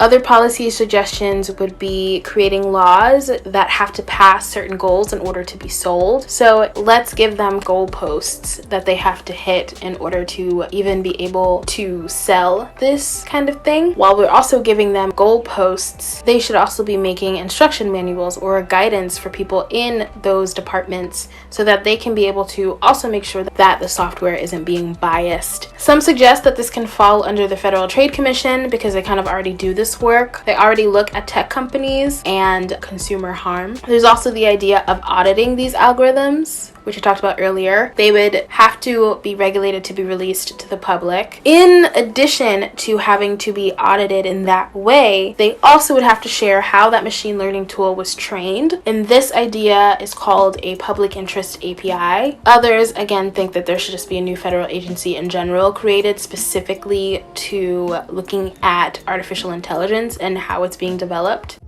Other policy suggestions would be creating laws that have to pass certain goals in order to be sold. So let's give them goalposts that they have to hit in order to even be able to sell this kind of thing. While we're also giving them goalposts, they should also be making instruction manuals or guidance for people in those departments so that they can be able to also make sure that the software isn't being biased. Some suggest that this can fall under the Federal Trade Commission because they kind of already do this work. They already look at tech companies and consumer harm. There's also the idea of auditing these algorithms, which I talked about earlier. They would have to be regulated to be released to the public. In addition to having to be audited in that way, they also would have to share how that machine learning tool was trained. And this idea is called a public interest API. Others, again, think that there should just be a new federal agency in general created specifically to looking at artificial intelligence and how it's being developed.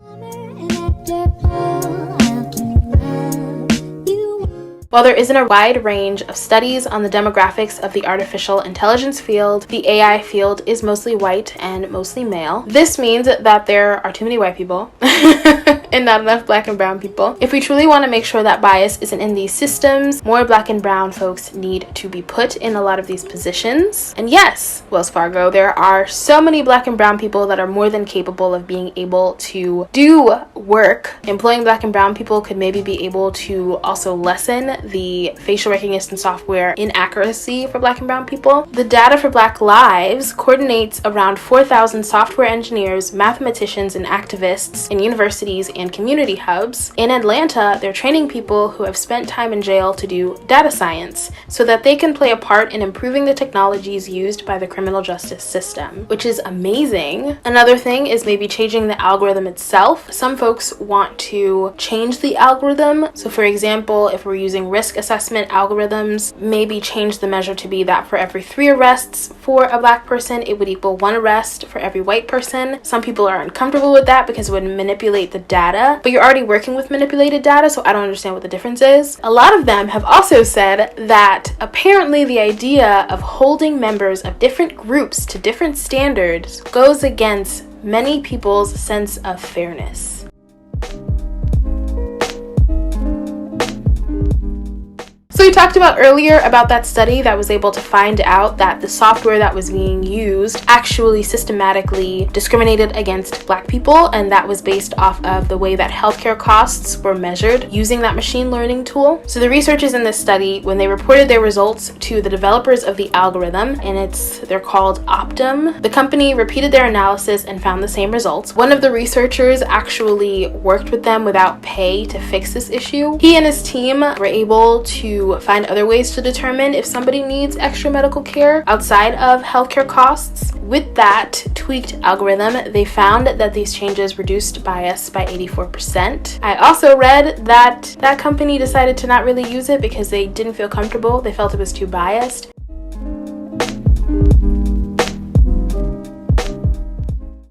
While there isn't a wide range of studies on the demographics of the artificial intelligence field, the AI field is mostly white and mostly male. This means that there are too many white people and not enough black and brown people. If we truly want to make sure that bias isn't in these systems, more black and brown folks need to be put in a lot of these positions. And yes, Wells Fargo, there are so many black and brown people that are more than capable of being able to do work. Employing black and brown people could maybe be able to also lessen the facial recognition software inaccuracy for black and brown people. The data for Black Lives coordinates around 4,000 software engineers, mathematicians, and activists in universities and community hubs. In Atlanta, they're training people who have spent time in jail to do data science so that they can play a part in improving the technologies used by the criminal justice system, which is amazing. Another thing is maybe changing the algorithm itself. Some folks want to change the algorithm. So for example, if we're using risk assessment algorithms, maybe change the measure to be that for every 3 arrests for a black person, it would equal 1 arrest for every white person. Some people are uncomfortable with that because it would manipulate the data, but you're already working with manipulated data, so I don't understand what the difference is. A lot of them have also said that apparently the idea of holding members of different groups to different standards goes against many people's sense of fairness. So we talked about earlier about that study that was able to find out that the software that was being used actually systematically discriminated against black people, and that was based off of the way that healthcare costs were measured using that machine learning tool. So the researchers in this study, when they reported their results to the developers of the algorithm, and they're called Optum, the company repeated their analysis and found the same results. One of the researchers actually worked with them without pay to fix this issue. He and his team were able to find other ways to determine if somebody needs extra medical care outside of healthcare costs. With that tweaked algorithm, they found that these changes reduced bias by 84%. I also read that that company decided to not really use it because they didn't feel comfortable. They felt it was too biased.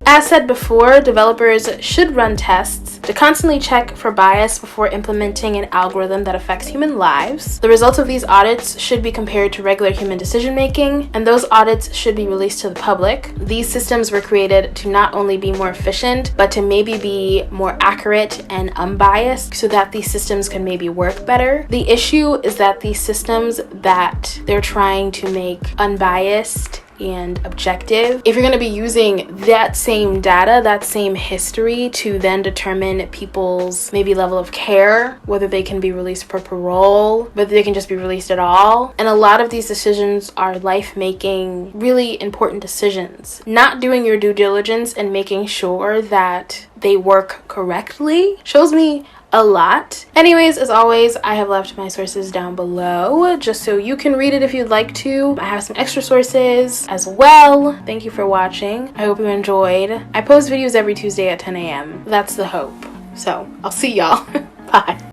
As said before, developers should run tests to constantly check for bias before implementing an algorithm that affects human lives. The results of these audits should be compared to regular human decision making, and those audits should be released to the public. These systems were created to not only be more efficient, but to maybe be more accurate and unbiased so that these systems can maybe work better. The issue is that these systems that they're trying to make unbiased and objective, if you're going to be using that same data, that same history to then determine people's maybe level of care, whether they can be released for parole, whether they can just be released at all. And a lot of these decisions are life-making, really important decisions. Not doing your due diligence and making sure that they work correctly shows me a lot. Anyways, as always, I have left my sources down below just so you can read it if you'd like to. I have some extra sources as well. Thank you for watching. I hope you enjoyed. I post videos every Tuesday at 10 a.m. That's the hope. So I'll see y'all. Bye.